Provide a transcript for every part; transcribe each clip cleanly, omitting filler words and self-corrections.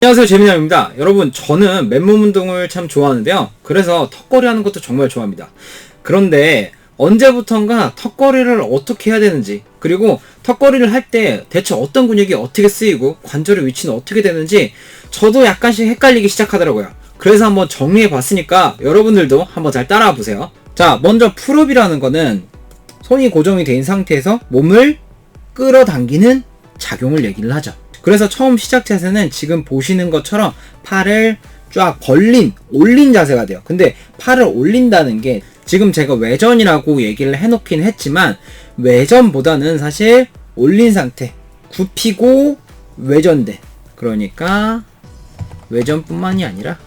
안녕하세요, 재민남입니다. 여러분, 저는 맨몸 운동을 참 좋아하는데요. 그래서 턱걸이 하는 것도 정말 좋아합니다. 그런데 언제부턴가 턱걸이를 어떻게 해야 되는지, 그리고 턱걸이를 할 때 대체 어떤 근육이 어떻게 쓰이고 관절의 위치는 어떻게 되는지 저도 약간씩 헷갈리기 시작하더라고요. 그래서 한번 정리해 봤으니까 여러분들도 한번 잘 따라와 보세요. 자, 먼저 풀업이라는 거는 손이 고정이 된 상태에서 몸을 끌어당기는 작용을 얘기를 하죠. 그래서 처음 시작 자세는 지금 보시는 것처럼 팔을 쫙 올린 자세가 돼요. 근데 팔을 올린다는 게 지금 제가 외전이라고 얘기를 해놓긴 했지만 외전보다는 사실 올린 상태, 굽히고 외전된, 그러니까 외전뿐만이 아니라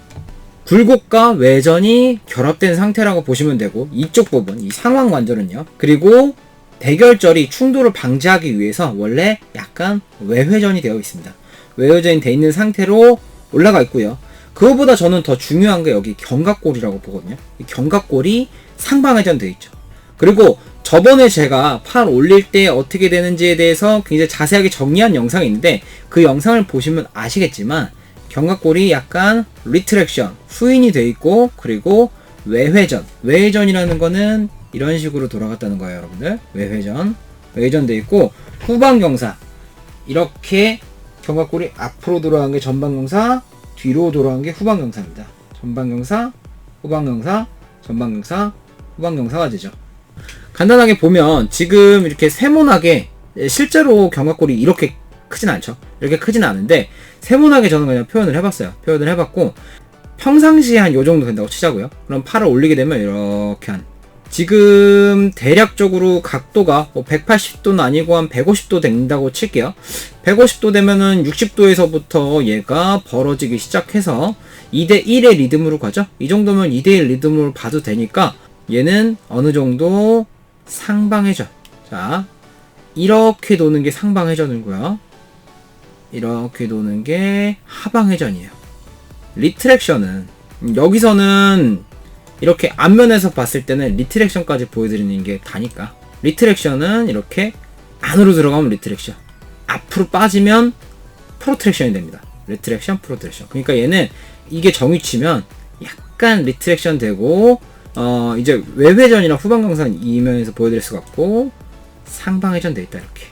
굴곡과 외전이 결합된 상태라고 보시면 되고, 이쪽 부분, 이 상완 관절은요. 그리고 대결절이 충돌을 방지하기 위해서 원래 약간 외회전이 되어 있습니다. 외회전이 되어 있는 상태로 올라가 있고요. 그거보다 저는 더 중요한 게 여기 견갑골이라고 보거든요. 이 견갑골이 상방회전 되어 있죠. 그리고 저번에 제가 팔 올릴 때 어떻게 되는지에 대해서 굉장히 자세하게 정리한 영상이 있는데 그 영상을 보시면 아시겠지만 견갑골이 약간 리트랙션, 후인이 되어 있고, 그리고 외회전이라는 거는 이런 식으로 돌아갔다는 거예요, 여러분들. 외회전 돼 있고, 후방경사, 이렇게 견갑골이 앞으로 돌아간 게 전방경사, 뒤로 돌아간 게 후방경사입니다. 전방경사, 후방경사, 전방경사, 후방경사가 되죠. 간단하게 보면 지금 이렇게 세모나게, 실제로 견갑골이 이렇게 크진 않죠. 이렇게 크진 않은데 세모나게 저는 그냥 표현을 해봤어요. 표현을 해봤고, 평상시에 한 요 정도 된다고 치자고요. 그럼 팔을 올리게 되면 이렇게 지금 대략적으로 각도가 180도는 아니고 한 150도 된다고 칠게요. 150도 되면은 60도에서부터 얘가 벌어지기 시작해서 2대1의 리듬으로 가죠. 이 정도면 2대1 리듬으로 봐도 되니까 얘는 어느 정도 상방회전. 자, 이렇게 도는 게 상방회전이고요. 이렇게 도는 게 하방회전이에요. 리트랙션은 여기서는 이렇게 앞면에서 봤을 때는 리트랙션까지 보여드리는 게 다니까, 리트랙션은 이렇게 안으로 들어가면 리트랙션, 앞으로 빠지면 프로트랙션이 됩니다. 리트랙션, 프로트랙션. 그러니까 얘는 이게 정위치면 약간 리트랙션 되고, 이제 외회전이랑 후방경사는 이 면에서 보여드릴 수가 없고, 상방회전 돼 있다. 이렇게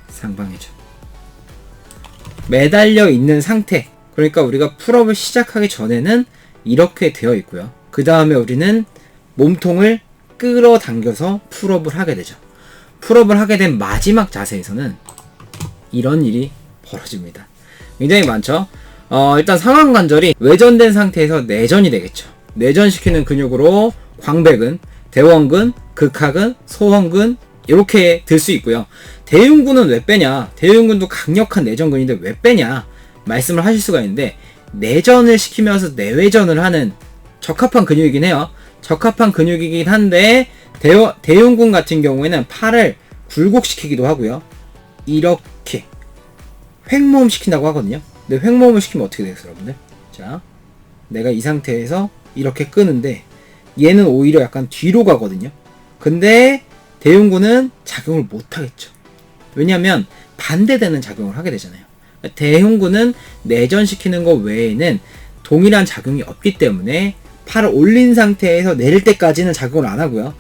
상방회전 매달려 있는 상태. 그러니까 우리가 풀업을 시작하기 전에는 이렇게 되어 있고요. 그 다음에 우리는 몸통을 끌어당겨서 풀업을 하게 되죠. 풀업을 하게 된 마지막 자세에서는 이런 일이 벌어집니다. 굉장히 많죠. 일단 상완관절이 외전된 상태에서 내전이 되겠죠. 내전시키는 근육으로 광배근, 대원근, 극하근, 소원근 이렇게 들 수 있고요. 대흉근은 왜 빼냐? 대흉근도 강력한 내전근인데 왜 빼냐? 말씀을 하실 수가 있는데, 내전을 시키면서 내외전을 하는 적합한 근육이긴 해요. 적합한 근육이긴 한데 대흉근 같은 경우에는 팔을 굴곡시키기도 하고요. 이렇게 횡모음 시킨다고 하거든요. 근데 횡모음을 시키면 어떻게 되겠어요, 여러분들? 자, 내가 이 상태에서 이렇게 끄는데 얘는 오히려 약간 뒤로 가거든요. 근데 대흉근은 작용을 못 하겠죠. 왜냐하면 반대되는 작용을 하게 되잖아요. 대흉근은 내전시키는 것 외에는 동일한 작용이 없기 때문에 팔을 올린 상태에서 내릴 때까지는 작용을 안 하고요.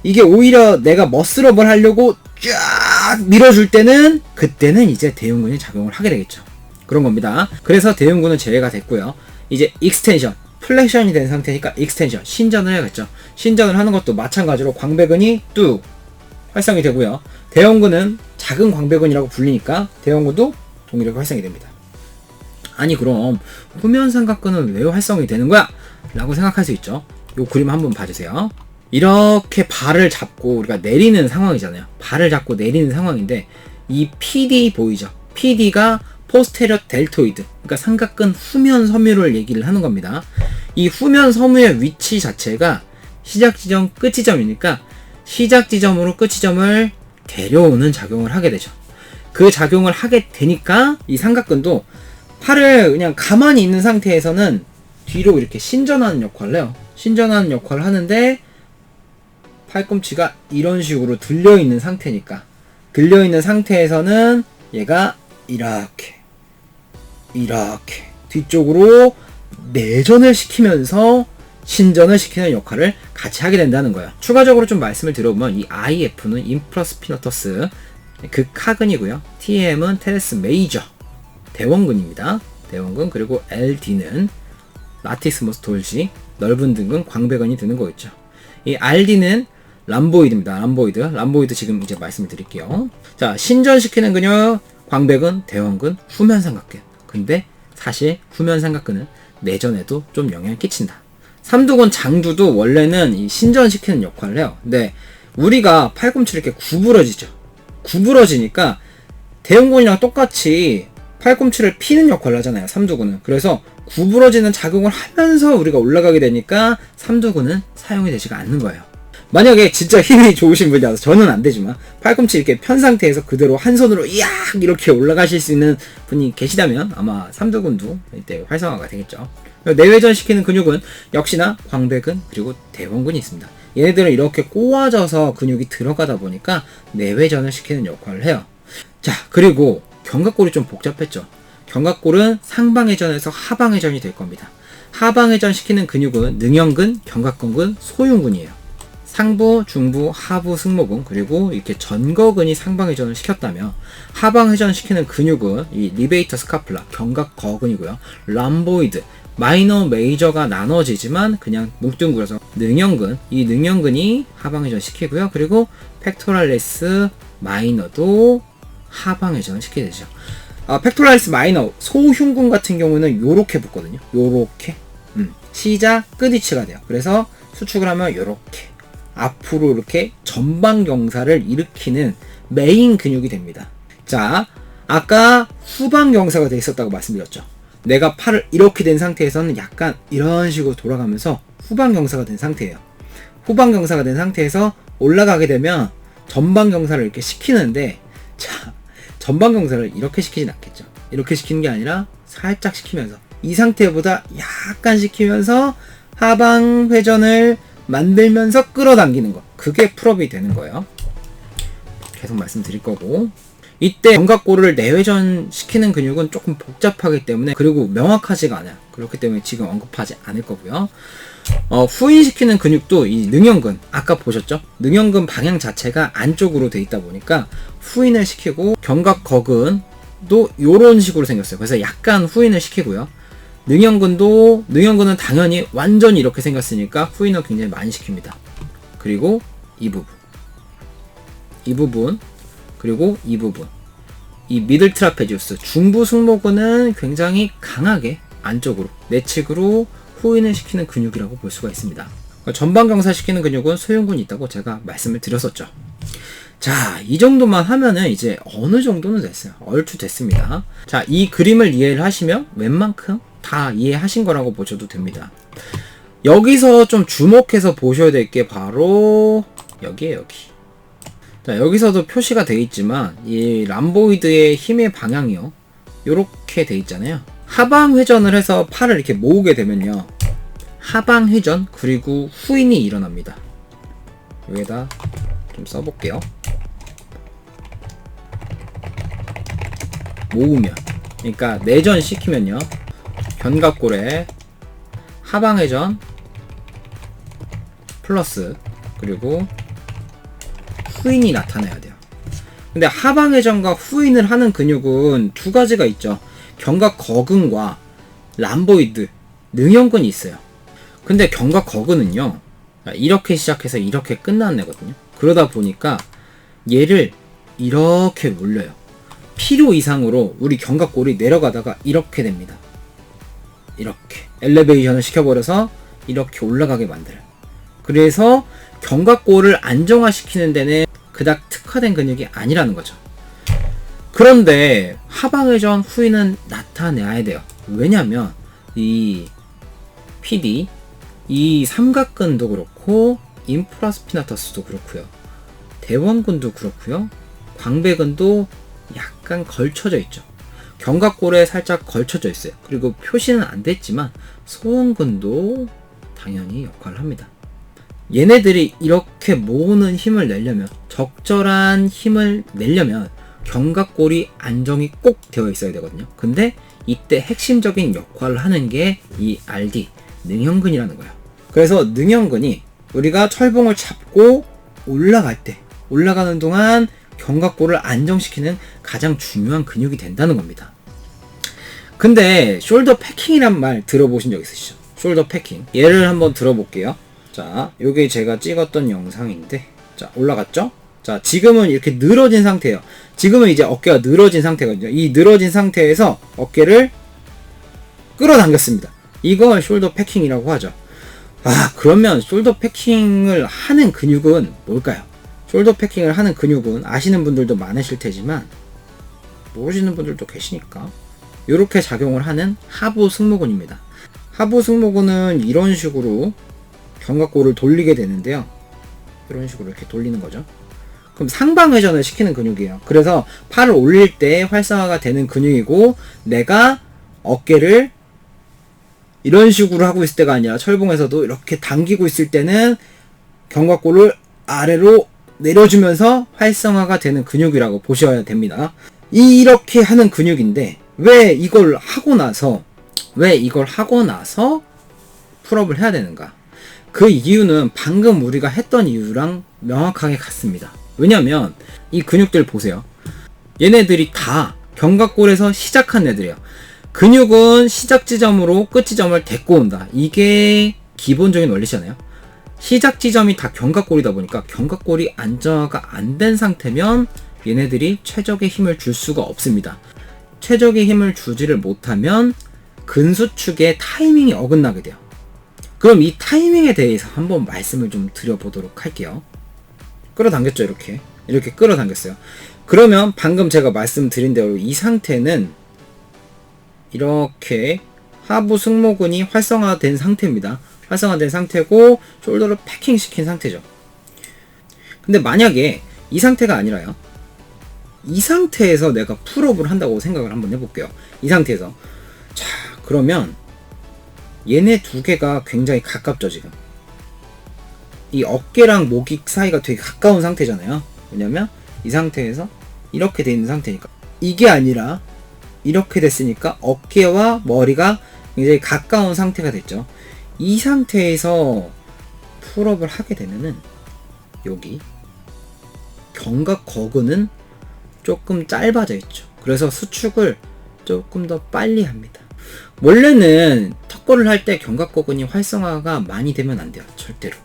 이게 오히려 내가 머슬업을 하려고 쫙 밀어줄 때는, 그때는 이제 대흉근이 작용을 하게 되겠죠. 그런 겁니다. 그래서 대흉근은 제외가 됐고요. 이제 익스텐션, 플렉션이 된 상태니까 익스텐션, 신전을 해야겠죠. 신전을 하는 것도 마찬가지로 광배근이 뚝 활성이 되고요. 대형근은 작은 광배근이라고 불리니까 대형근도 동일하게 활성이 됩니다. 아니, 그럼 후면 삼각근은 왜 활성이 되는 거야? 라고 생각할 수 있죠. 요 그림 한번 봐주세요. 이렇게 발을 잡고 우리가 내리는 상황이잖아요. 발을 잡고 내리는 상황인데, 이 PD 보이죠? PD가 포스테리어 델토이드, 그러니까 삼각근 후면 섬유를 얘기를 하는 겁니다. 이 후면 섬유의 위치 자체가 시작 지점, 끝 지점이니까 시작 지점으로 끝 지점을 데려오는 작용을 하게 되죠. 그 작용을 하게 되니까 이 삼각근도 팔을 그냥 가만히 있는 상태에서는 뒤로 이렇게 신전하는 역할을 해요. 신전하는 역할을 하는데 팔꿈치가 이런 식으로 들려있는 상태니까, 들려있는 상태에서는 얘가 이렇게 이렇게 뒤쪽으로 내전을 시키면서 신전을 시키는 역할을 같이 하게 된다는 거예요. 추가적으로 좀 말씀을 드려보면 이 IF는 인프라스피너터스 극하근이고요. TM은 테레스 메이저 대원근입니다. 대원근. 그리고 LD는 라티스머스 돌시 넓은 등근 광배근이 드는 거 있죠. 이 RD는 람보이드입니다. 람보이드 지금 이제 말씀을 드릴게요. 자, 신전시키는 근육 광배근, 대원근, 후면 삼각근. 근데 사실 후면 삼각근은 내전에도 좀 영향을 끼친다. 삼두근, 장두도 원래는 이 신전시키는 역할을 해요. 근데 우리가 팔꿈치 이렇게 구부러지죠. 구부러지니까 대원근이랑 똑같이 팔꿈치를 피는 역할을 하잖아요. 삼두근은. 그래서 구부러지는 작용을 하면서 우리가 올라가게 되니까 삼두근은 사용이 되지가 않는 거예요. 만약에 진짜 힘이 좋으신 분이라서 저는 안 되지만 팔꿈치 이렇게 편 상태에서 그대로 한 손으로 이악 이렇게 올라가실 수 있는 분이 계시다면 아마 삼두근도 이때 활성화가 되겠죠. 내외전 시키는 근육은 역시나 광배근 그리고 대원근이 있습니다. 얘네들은 이렇게 꼬아져서 근육이 들어가다 보니까 내외전을 시키는 역할을 해요. 자, 그리고 견갑골이 좀 복잡했죠. 견갑골은 상방회전에서 하방회전이 될 겁니다. 하방회전 시키는 근육은 능형근, 견갑근근, 소흉근이에요. 상부, 중부, 하부 승모근 그리고 이렇게 전거근이 상방회전을 시켰다면 하방회전 시키는 근육은 이 리베이터 스카플라, 견갑거근이고요. 람보이드, 마이너, 메이저가 나눠지지만 그냥 뭉뚱그려서 능형근, 이 능형근이 하방회전 시키고요. 그리고 팩토랄레스 마이너도 하방회전 시키게 되죠. 팩토랄레스 마이너, 소흉근 같은 경우는 요렇게 붙거든요. 요렇게 시작, 끝 위치가 돼요. 그래서 수축을 하면 요렇게 앞으로 이렇게 전방경사를 일으키는 메인 근육이 됩니다. 자, 아까 후방경사가 돼 있었다고 말씀드렸죠. 내가 팔을 이렇게 된 상태에서는 약간 이런 식으로 돌아가면서 후방경사가 된 상태예요. 후방경사가 된 상태에서 올라가게 되면 전방경사를 이렇게 시키는데, 자, 전방경사를 이렇게 시키진 않겠죠. 이렇게 시키는 게 아니라 살짝 시키면서 이 상태보다 약간 시키면서 하방회전을 만들면서 끌어당기는 거, 그게 풀업이 되는 거예요. 계속 말씀드릴 거고, 이때 견갑골을 내외전 시키는 근육은 조금 복잡하기 때문에, 그리고 명확하지가 않아요. 그렇기 때문에 지금 언급하지 않을 거고요. 후인시키는 근육도 이 능형근, 아까 보셨죠? 능형근 방향 자체가 안쪽으로 돼 있다 보니까 후인을 시키고, 견갑거근도 이런 식으로 생겼어요. 그래서 약간 후인을 시키고요. 능형근은 당연히 완전히 이렇게 생겼으니까 후인을 굉장히 많이 시킵니다. 그리고 이 부분, 그리고 이 부분, 이 미들 트라페지우스, 중부 승모근은 굉장히 강하게 안쪽으로, 내측으로 후인을 시키는 근육이라고 볼 수가 있습니다. 전방경사 시키는 근육은 소흉근이 있다고 제가 말씀을 드렸었죠. 자, 이 정도만 하면은 이제 어느 정도는 됐어요. 얼추 됐습니다. 자, 이 그림을 이해를 하시면 웬만큼 다 이해하신 거라고 보셔도 됩니다. 여기서 좀 주목해서 보셔야 될 게 바로 여기에요, 여기. 자, 여기서도 표시가 되어 있지만 이 람보이드의 힘의 방향이요, 요렇게 되어 있잖아요. 하방 회전을 해서 팔을 이렇게 모으게 되면요, 하방 회전 그리고 후인이 일어납니다. 여기다 좀 써볼게요. 모으면, 그러니까 내전 시키면요, 견갑골에 하방회전 플러스 그리고 후인이 나타나야 돼요. 근데 하방회전과 후인을 하는 근육은 두 가지가 있죠. 견갑거근과 람보이드, 능형근이 있어요. 근데 견갑거근은요, 이렇게 시작해서 이렇게 끝나는 애거든요. 그러다 보니까 얘를 이렇게 올려요. 필요 이상으로 우리 견갑골이 내려가다가 이렇게 됩니다. 이렇게 엘리베이션을 시켜버려서 이렇게 올라가게 만들어요. 그래서 견갑골을 안정화시키는 데는 그닥 특화된 근육이 아니라는 거죠. 그런데 하방회전 후인은 나타내야 돼요. 왜냐면 이 PD, 이 삼각근도 그렇고 인프라스피나터스도 그렇고요, 대원근도 그렇고요, 광배근도 약간 걸쳐져 있죠. 견갑골에 살짝 걸쳐져 있어요. 그리고 표시는 안 됐지만 소음근도 당연히 역할을 합니다. 얘네들이 이렇게 모으는 힘을 내려면, 적절한 힘을 내려면 견갑골이 안정이 꼭 되어 있어야 되거든요. 근데 이때 핵심적인 역할을 하는 게 이 RD, 능형근이라는 거예요. 그래서 능형근이 우리가 철봉을 잡고 올라가는 동안 견갑골을 안정시키는 가장 중요한 근육이 된다는 겁니다. 근데 숄더 패킹이란 말 들어보신 적 있으시죠? 숄더 패킹. 예를 한번 들어볼게요. 자, 요게 제가 찍었던 영상인데, 자, 올라갔죠? 자, 지금은 이렇게 늘어진 상태예요. 지금은 이제 어깨가 늘어진 상태거든요. 이 늘어진 상태에서 어깨를 끌어당겼습니다. 이걸 숄더 패킹이라고 하죠. 그러면 숄더 패킹을 하는 근육은 뭘까요? 숄더 패킹을 하는 근육은 아시는 분들도 많으실 테지만 모르시는 분들도 계시니까 이렇게 작용을 하는 하부 승모근입니다. 하부 승모근은 이런 식으로 견갑골을 돌리게 되는데요. 이런 식으로 이렇게 돌리는 거죠. 그럼 상방회전을 시키는 근육이에요. 그래서 팔을 올릴 때 활성화가 되는 근육이고, 내가 어깨를 이런 식으로 하고 있을 때가 아니라 철봉에서도 이렇게 당기고 있을 때는 견갑골을 아래로 내려주면서 활성화가 되는 근육이라고 보셔야 됩니다. 이렇게 하는 근육인데 왜 이걸 하고 나서 풀업을 해야 되는가? 그 이유는 방금 우리가 했던 이유랑 명확하게 같습니다. 왜냐면 이 근육들 보세요. 얘네들이 다 견갑골에서 시작한 애들이에요. 근육은 시작 지점으로 끝 지점을 데리고 온다. 이게 기본적인 원리잖아요. 시작 지점이 다 견갑골이다 보니까 견갑골이 안정화가 안 된 상태면 얘네들이 최적의 힘을 줄 수가 없습니다. 최적의 힘을 주지를 못하면 근수축의 타이밍이 어긋나게 돼요. 그럼 이 타이밍에 대해서 한번 말씀을 좀 드려보도록 할게요. 끌어당겼죠, 이렇게 끌어당겼어요. 그러면 방금 제가 말씀드린 대로 이 상태는 이렇게 하부 승모근이 활성화된 상태입니다. 활성화된 상태고 숄더를 패킹 시킨 상태죠. 근데 만약에 이 상태가 아니라요, 이 상태에서 내가 풀업을 한다고 생각을 한번 해볼게요. 이 상태에서. 자, 그러면 얘네 두 개가 굉장히 가깝죠, 지금. 이 어깨랑 목이 사이가 되게 가까운 상태잖아요. 왜냐면 이 상태에서 이렇게 돼 있는 상태니까. 이게 아니라 이렇게 됐으니까 어깨와 머리가 굉장히 가까운 상태가 됐죠. 이 상태에서 풀업을 하게 되면은 여기 견갑거근은 조금 짧아져 있죠. 그래서 수축을 조금 더 빨리 합니다. 원래는 턱걸이를 할 때 견갑거근이 활성화가 많이 되면 안 돼요. 절대로.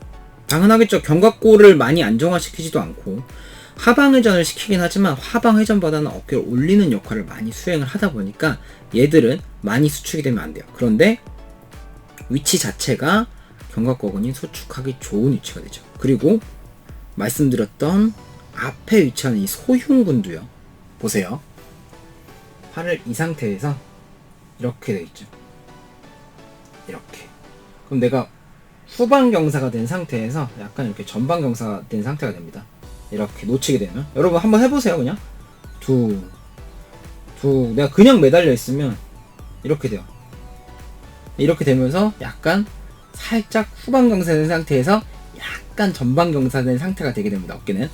당연하겠죠. 견갑골을 많이 안정화시키지도 않고 하방회전을 시키긴 하지만 하방회전보다는 어깨를 올리는 역할을 많이 수행을 하다 보니까 얘들은 많이 수축이 되면 안 돼요. 그런데 위치 자체가 견갑거근이 수축하기 좋은 위치가 되죠. 그리고 말씀드렸던 앞에 위치하는 이 소흉근도요. 보세요. 팔을 이 상태에서 이렇게 돼 있죠. 이렇게. 그럼 내가 후방경사가 된 상태에서 약간 이렇게 전방경사가 된 상태가 됩니다. 이렇게 놓치게 되면. 여러분 한번 해보세요. 그냥 내가 그냥 매달려 있으면 이렇게 돼요. 이렇게 되면서 약간 살짝 후방경사된 상태에서 약간 전방경사된 상태가 되게 됩니다. 어깨는.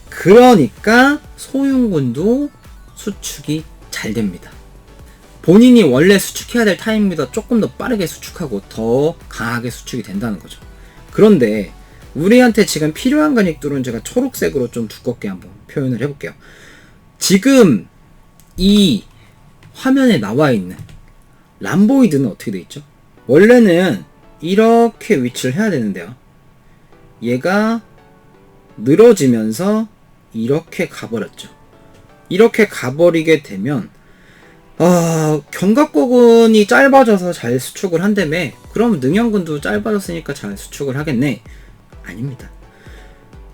그러니까 소흉근도 수축이 잘 됩니다. 본인이 원래 수축해야 될 타임보다 조금 더 빠르게 수축하고 더 강하게 수축이 된다는 거죠. 그런데 우리한테 지금 필요한 근육들은 제가 초록색으로 좀 두껍게 한번 표현을 해볼게요. 지금 이 화면에 나와 있는 람보이드는 어떻게 돼 있죠? 원래는 이렇게 위치를 해야 되는데요. 얘가 늘어지면서 이렇게 가버렸죠. 이렇게 가버리게 되면 견갑거근이 짧아져서 잘 수축을 한다며, 그럼 능형근도 짧아졌으니까 잘 수축을 하겠네. 아닙니다.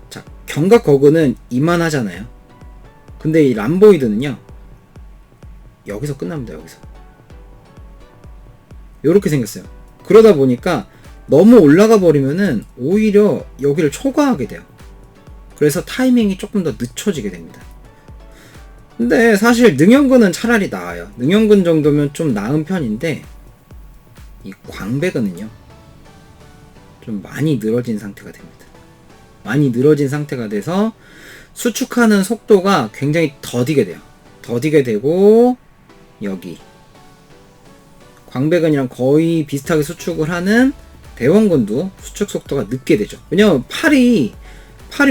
자, 견갑거근은 이만하잖아요. 근데 이 람보이드는요, 여기서 끝납니다. 여기서 요렇게 생겼어요. 그러다 보니까 너무 올라가 버리면은 오히려 여기를 초과하게 돼요. 그래서 타이밍이 조금 더 늦춰지게 됩니다. 근데 사실 능형근은 차라리 나아요. 능형근 정도면 좀 나은 편인데 이 광배근은요, 좀 많이 늘어진 상태가 됩니다. 많이 늘어진 상태가 돼서 수축하는 속도가 굉장히 더디게 돼요. 더디게 되고 여기 광배근이랑 거의 비슷하게 수축을 하는 대원근도 수축 속도가 늦게 되죠. 왜냐면 팔이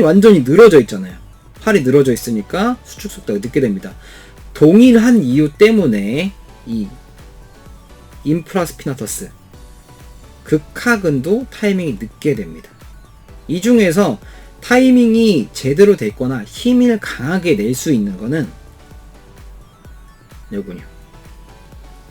완전히 늘어져 있잖아요. 팔이 늘어져 있으니까 수축 속도가 늦게 됩니다. 동일한 이유 때문에 이 인프라스피너터스 극하근도 타이밍이 늦게 됩니다. 이 중에서 타이밍이 제대로 돼 있거나 힘을 강하게 낼 수 있는 거는 요군요.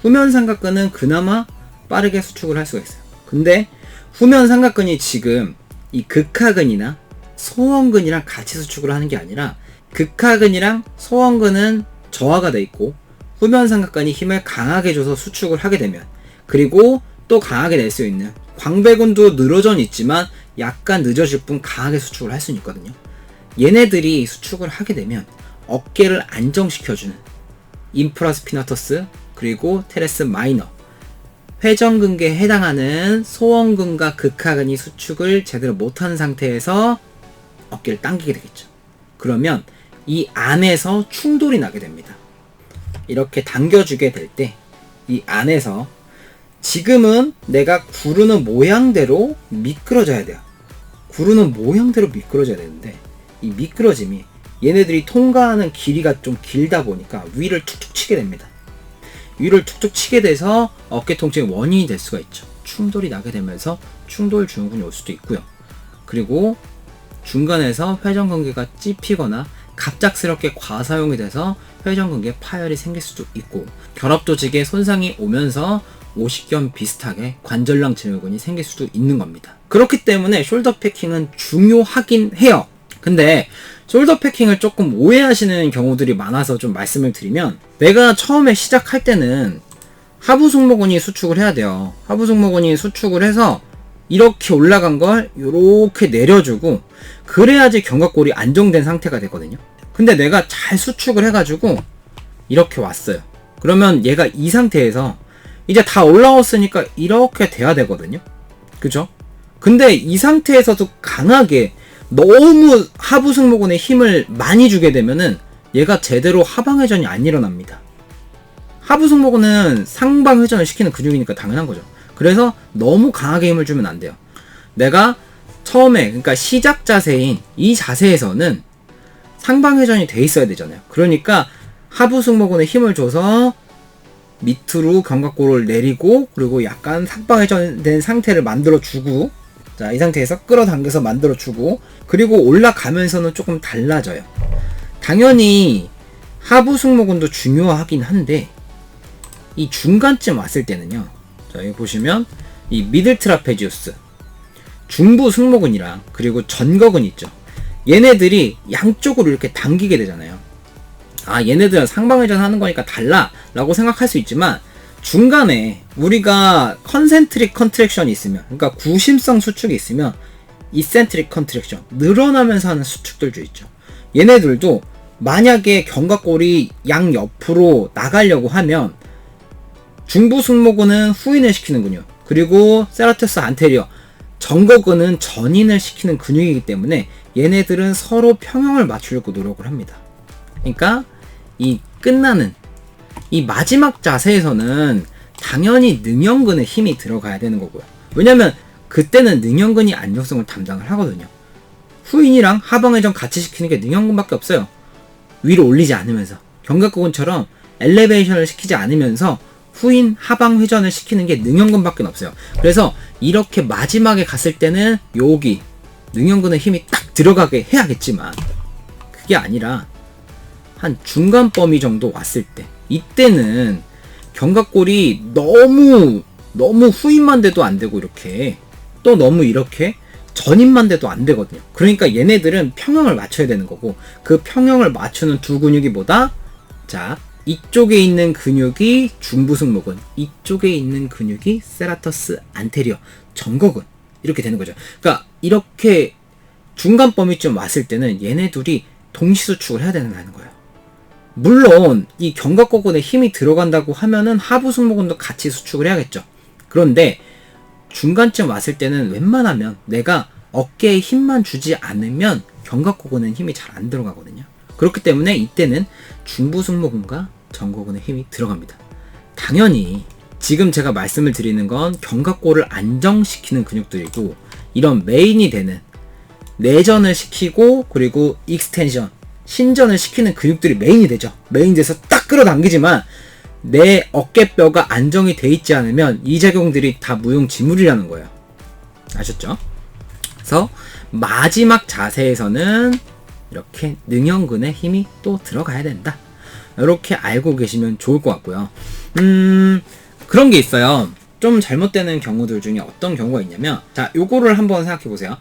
후면 삼각근은 그나마 빠르게 수축을 할 수가 있어요. 근데 후면 삼각근이 지금 이 극하근이나 소원근이랑 같이 수축을 하는 게 아니라 극하근이랑 소원근은 저하가 돼 있고 후면 삼각근이 힘을 강하게 줘서 수축을 하게 되면, 그리고 또 강하게 낼 수 있는 광배근도 늘어져 있지만 약간 늦어질 뿐 강하게 수축을 할 수는 있거든요. 얘네들이 수축을 하게 되면 어깨를 안정시켜주는 인프라스피너터스 그리고 테레스 마이너 회전근개에 해당하는 소원근과 극하근이 수축을 제대로 못하는 상태에서 어깨를 당기게 되겠죠. 그러면 이 안에서 충돌이 나게 됩니다. 이렇게 당겨주게 될 때 이 안에서 지금은 내가 구르는 모양대로 미끄러져야 돼요. 구르는 모양대로 미끄러져야 되는데 이 미끄러짐이 얘네들이 통과하는 길이가 좀 길다 보니까 위를 툭툭 치게 됩니다. 위를 툭툭 치게 돼서 어깨 통증의 원인이 될 수가 있죠. 충돌이 나게 되면서 충돌 증후군이 올 수도 있고요. 그리고 중간에서 회전근개가 찝히거나 갑작스럽게 과사용이 돼서 회전근개 파열이 생길 수도 있고, 결합조직에 손상이 오면서 오십견 비슷하게 관절랑 증후군이 생길 수도 있는 겁니다. 그렇기 때문에 숄더 패킹은 중요하긴 해요. 근데 숄더 패킹을 조금 오해하시는 경우들이 많아서 좀 말씀을 드리면, 내가 처음에 시작할 때는 하부 승모근이 수축을 해야 돼요. 하부 승모근이 수축을 해서 이렇게 올라간 걸 이렇게 내려주고, 그래야지 견갑골이 안정된 상태가 되거든요. 근데 내가 잘 수축을 해가지고 이렇게 왔어요. 그러면 얘가 이 상태에서 이제 다 올라왔으니까 이렇게 돼야 되거든요. 그죠? 근데 이 상태에서도 강하게 너무 하부 승모근에 힘을 많이 주게 되면은 얘가 제대로 하방회전이 안 일어납니다. 하부 승모근은 상방회전을 시키는 근육이니까 당연한 거죠. 그래서 너무 강하게 힘을 주면 안 돼요. 내가 처음에, 그러니까 시작 자세인 이 자세에서는 상방회전이 돼 있어야 되잖아요. 그러니까 하부 승모근에 힘을 줘서 밑으로 견갑골을 내리고, 그리고 약간 상방회전된 상태를 만들어주고, 자, 이 상태에서 끌어당겨서 만들어주고, 그리고 올라가면서는 조금 달라져요. 당연히 하부 승모근도 중요하긴 한데 이 중간쯤 왔을 때는요, 자, 여기 보시면 이 미들 트라페지우스, 중부 승모근이랑 그리고 전거근 있죠. 얘네들이 양쪽으로 이렇게 당기게 되잖아요. 아, 얘네들은 상방회전 하는 거니까 달라 라고 생각할 수 있지만, 중간에 우리가 컨센트릭 컨트랙션이 있으면, 그러니까 구심성 수축이 있으면 이센트릭 컨트랙션, 늘어나면서 하는 수축들도 있죠. 얘네들도 만약에 견갑골이 양옆으로 나가려고 하면 중부 승모근은 후인을 시키는 근육, 그리고 세라투스 안테리어, 전거근은 전인을 시키는 근육이기 때문에 얘네들은 서로 평형을 맞추려고 노력을 합니다. 그러니까 이 끝나는 이 마지막 자세에서는 당연히 능형근에 힘이 들어가야 되는 거고요. 왜냐면 그때는 능형근이 안정성을 담당을 하거든요. 후인이랑 하방회전 같이 시키는 게 능형근밖에 없어요. 위로 올리지 않으면서, 견갑근처럼 엘리베이션을 시키지 않으면서 후인 하방 회전을 시키는 게 능형근밖에 없어요. 그래서 이렇게 마지막에 갔을 때는 여기 능형근의 힘이 딱 들어가게 해야겠지만, 그게 아니라 한 중간 범위 정도 왔을 때, 이때는 견갑골이 너무 후인만 돼도 안 되고, 이렇게 또 너무 이렇게 전인만 돼도 안 되거든요. 그러니까 얘네들은 평형을 맞춰야 되는 거고, 그 평형을 맞추는 두 근육이 뭐다? 자, 이쪽에 있는 근육이 중부 승모근, 이쪽에 있는 근육이 세라터스 안테리어, 전거근, 이렇게 되는 거죠. 그러니까 이렇게 중간 범위쯤 왔을 때는 얘네 둘이 동시 수축을 해야 된다는 거예요. 물론 이 견갑골근에 힘이 들어간다고 하면은 하부 승모근도 같이 수축을 해야겠죠. 그런데 중간쯤 왔을 때는 웬만하면 내가 어깨에 힘만 주지 않으면 견갑골근은 힘이 잘 안 들어가거든요. 그렇기 때문에 이때는 중부 승모근과 전거근에 힘이 들어갑니다. 당연히 지금 제가 말씀을 드리는 건 견갑골을 안정시키는 근육들이고, 이런 메인이 되는 내전을 시키고 그리고 익스텐션, 신전을 시키는 근육들이 메인이 되죠. 메인이 돼서 딱 끌어당기지만 내 어깨뼈가 안정이 돼 있지 않으면 이 작용들이 다 무용지물이라는 거예요. 아셨죠? 그래서 마지막 자세에서는 이렇게 능형근에 힘이 또 들어가야 된다. 이렇게 알고 계시면 좋을 것 같고요. 그런 게 있어요. 좀 잘못되는 경우들 중에 어떤 경우가 있냐면, 자, 요거를 한번 생각해 보세요.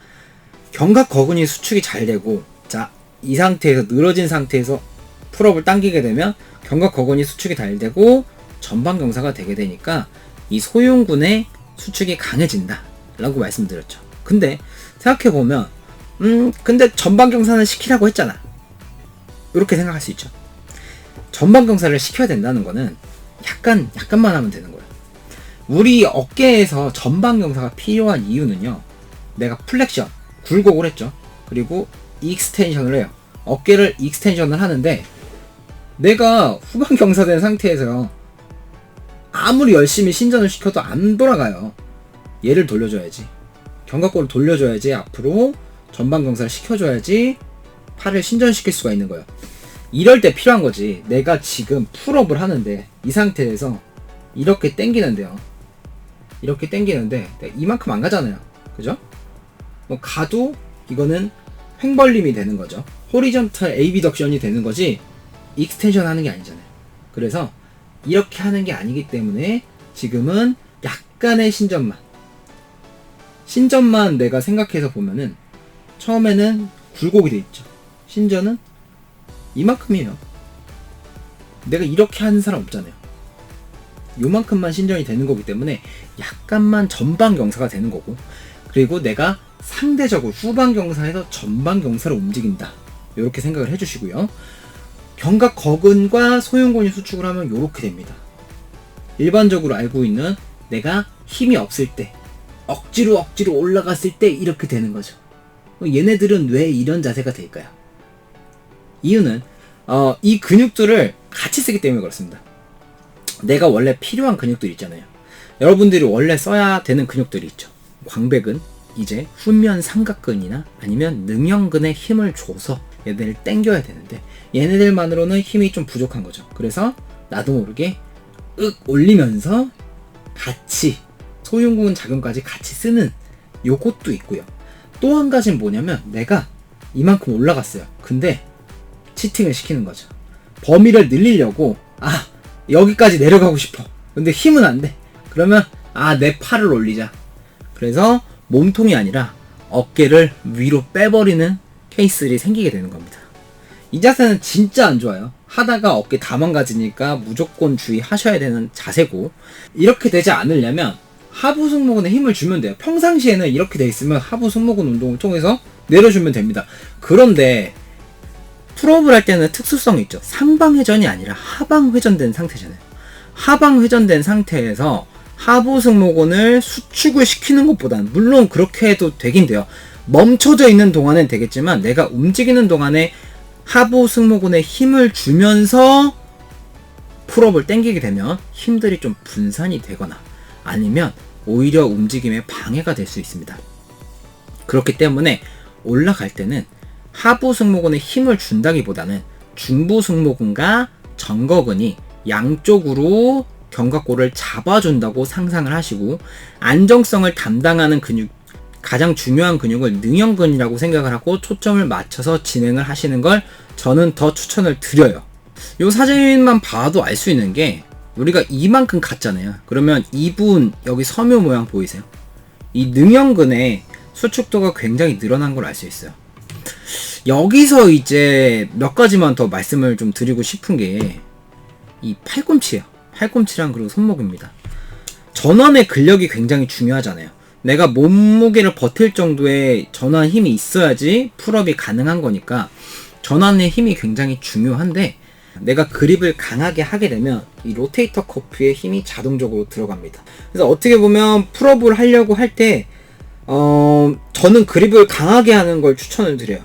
견갑거근이 수축이 잘 되고, 자, 이 상태에서 늘어진 상태에서 풀업을 당기게 되면 견갑거근이 수축이 잘 되고 전방경사가 되게 되니까 이 소흉근의 수축이 강해진다 라고 말씀드렸죠. 근데 생각해 보면 근데 전방경사는 시키라고 했잖아. 이렇게 생각할 수 있죠. 전방경사를 시켜야 된다는 거는 약간만 하면 되는 거예요. 우리 어깨에서 전방경사가 필요한 이유는요, 내가 플렉션, 굴곡을 했죠. 그리고 익스텐션을 해요. 어깨를 익스텐션을 하는데 내가 후방경사된 상태에서 아무리 열심히 신전을 시켜도 안 돌아가요. 얘를 돌려줘야지. 견갑골을 돌려줘야지 앞으로 전방경사를 시켜줘야지 팔을 신전시킬 수가 있는 거예요. 이럴 때 필요한 거지. 내가 지금 풀업을 하는데 이 상태에서 이렇게 당기는데요. 이렇게 당기는데 이만큼 안 가잖아요. 그죠? 뭐 가도 이거는 횡벌림이 되는 거죠. 호리전탈 에이비덕션이 되는 거지 익스텐션 하는 게 아니잖아요. 그래서 이렇게 하는 게 아니기 때문에 지금은 약간의 신전만 내가 생각해서 보면은 처음에는 굴곡이 돼 있죠. 신전은 이만큼이에요. 내가 이렇게 하는 사람 없잖아요. 요만큼만 신전이 되는 거기 때문에 약간만 전방경사가 되는 거고, 그리고 내가 상대적으로 후방경사에서 전방경사를 움직인다. 이렇게 생각을 해주시고요. 견갑거근과 소흉근이 수축을 하면 이렇게 됩니다. 일반적으로 알고 있는 내가 힘이 없을 때, 억지로 올라갔을 때 이렇게 되는 거죠. 얘네들은 왜 이런 자세가 될까요? 이유는 이 근육들을 같이 쓰기 때문에 그렇습니다. 내가 원래 필요한 근육들 있잖아요. 여러분들이 원래 써야 되는 근육들이 있죠. 광배근, 이제 훈면 삼각근이나 아니면 능형근에 힘을 줘서 얘네를 당겨야 되는데 얘네들만으로는 힘이 좀 부족한 거죠. 그래서 나도 모르게 올리면서 같이 소흉근 작용까지 같이 쓰는 요것도 있고요. 또 한 가지는 뭐냐면 내가 이만큼 올라갔어요. 근데 치팅을 시키는 거죠. 범위를 늘리려고 여기까지 내려가고 싶어. 근데 힘은 안 돼. 그러면 내 팔을 올리자. 그래서 몸통이 아니라 어깨를 위로 빼버리는 케이스들이 생기게 되는 겁니다. 이 자세는 진짜 안 좋아요. 하다가 어깨 다 망가지니까 무조건 주의하셔야 되는 자세고, 이렇게 되지 않으려면 하부 승모근에 힘을 주면 돼요. 평상시에는 이렇게 돼 있으면 하부 승모근 운동을 통해서 내려주면 됩니다. 그런데 풀업을 할 때는 특수성이 있죠. 상방회전이 아니라 하방회전된 상태잖아요. 하방회전된 상태에서 하부 승모근을 수축을 시키는 것보다는, 물론 그렇게 해도 되긴 돼요. 멈춰져 있는 동안엔 되겠지만 내가 움직이는 동안에 하부 승모근에 힘을 주면서 풀업을 당기게 되면 힘들이 좀 분산이 되거나 아니면 오히려 움직임에 방해가 될 수 있습니다. 그렇기 때문에 올라갈 때는 하부 승모근에 힘을 준다기보다는 중부 승모근과 정거근이 양쪽으로 견갑골을 잡아준다고 상상을 하시고, 안정성을 담당하는 근육, 가장 중요한 근육을 능형근이라고 생각을 하고 초점을 맞춰서 진행을 하시는 걸 저는 더 추천을 드려요. 이 사진만 봐도 알 수 있는 게, 우리가 이만큼 갔잖아요. 그러면 이분 여기 섬유 모양 보이세요? 이 능형근의 수축도가 굉장히 늘어난 걸 알 수 있어요. 여기서 이제 몇 가지만 더 말씀을 좀 드리고 싶은 게 이 팔꿈치예요. 팔꿈치랑 그리고 손목입니다. 전완의 근력이 굉장히 중요하잖아요. 내가 몸무게를 버틸 정도의 전완 힘이 있어야지 풀업이 가능한 거니까 전완의 힘이 굉장히 중요한데, 내가 그립을 강하게 하게 되면 이 로테이터 커프의 힘이 자동적으로 들어갑니다. 그래서 어떻게 보면 풀업을 하려고 할 때 저는 그립을 강하게 하는 걸 추천을 드려요.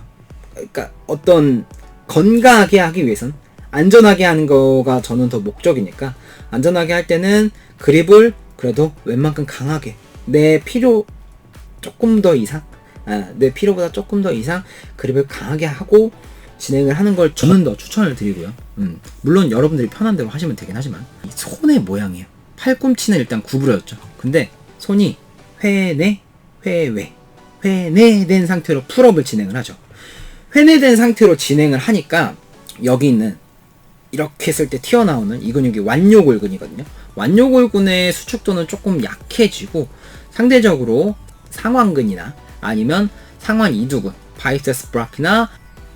그러니까 어떤 건강하게 하기 위해선 안전하게 하는 거가 저는 더 목적이니까, 안전하게 할 때는 그립을 그래도 웬만큼 강하게 내 필요 조금 더 이상 내 필요보다 조금 더 이상 그립을 강하게 하고 진행을 하는 걸 저는 더 추천을 드리고요. 물론 여러분들이 편한 대로 하시면 되긴 하지만 이 손의 모양이에요. 팔꿈치는 일단 구부려졌죠. 근데 손이 회내, 회외, 회내된 상태로 풀업을 진행을 하죠. 회내된 상태로 진행을 하니까 여기 있는 이렇게 했을 때 튀어나오는 이 근육이 완요골근이거든요. 완요골근의 수축도는 조금 약해지고 상대적으로 상완근이나 아니면 상완 이두근, 바이세스 브라키나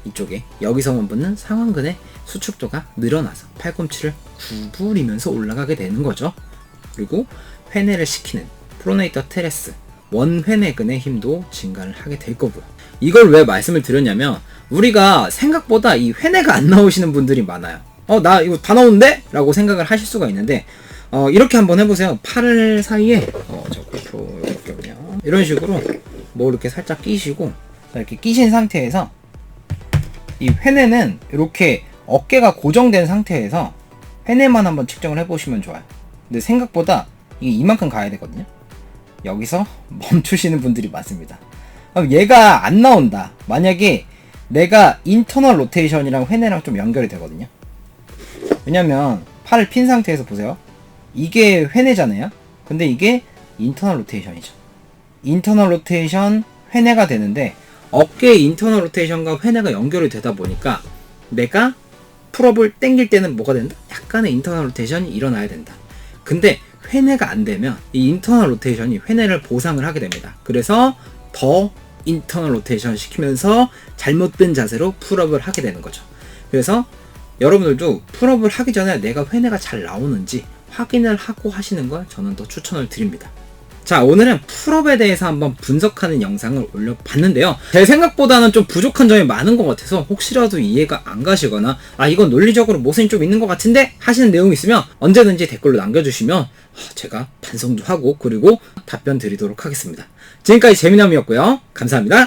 이쪽에 여기서만 붙는 상완근의 수축도가 늘어나서 팔꿈치를 구부리면서 올라가게 되는 거죠. 그리고 회내를 시키는 프로네이터 테레스, 원회내근의 힘도 증가를 하게 될 거고요. 이걸 왜 말씀을 드렸냐면 우리가 생각보다 이 회내가 안 나오시는 분들이 많아요. 나 이거 다 나오는데? 라고 생각을 하실 수가 있는데 이렇게 한번 해보세요. 팔을 사이에 이런 식으로 뭐 이렇게 살짝 끼시고 이렇게 끼신 상태에서 이 회내는 이렇게 어깨가 고정된 상태에서 회내만 한번 측정을 해보시면 좋아요. 근데 생각보다 이게 이만큼 가야 되거든요. 여기서 멈추시는 분들이 많습니다. 그럼 얘가 안 나온다. 만약에 내가 인터널 로테이션이랑 회내랑 좀 연결이 되거든요. 왜냐면 팔을 핀 상태에서 보세요. 이게 회내잖아요. 근데 이게 인터널 로테이션이죠. 인터널 로테이션 회내가 되는데 어깨의 인터널 로테이션과 회내가 연결이 되다 보니까 내가 풀업을 당길 때는 뭐가 된다? 약간의 인터널 로테이션이 일어나야 된다. 근데 회내가 안 되면 이 인터널 로테이션이 회내를 보상을 하게 됩니다. 그래서 더 인터널 로테이션 시키면서 잘못된 자세로 풀업을 하게 되는 거죠. 그래서 여러분들도 풀업을 하기 전에 내가 회내가 잘 나오는지 확인을 하고 하시는 걸 저는 더 추천을 드립니다. 자, 오늘은 풀업에 대해서 한번 분석하는 영상을 올려봤는데요. 제 생각보다는 좀 부족한 점이 많은 것 같아서 혹시라도 이해가 안 가시거나 이건 논리적으로 모순이 좀 있는 것 같은데 하시는 내용이 있으면 언제든지 댓글로 남겨주시면 제가 반성도 하고 그리고 답변 드리도록 하겠습니다. 지금까지 재미남이었고요. 감사합니다.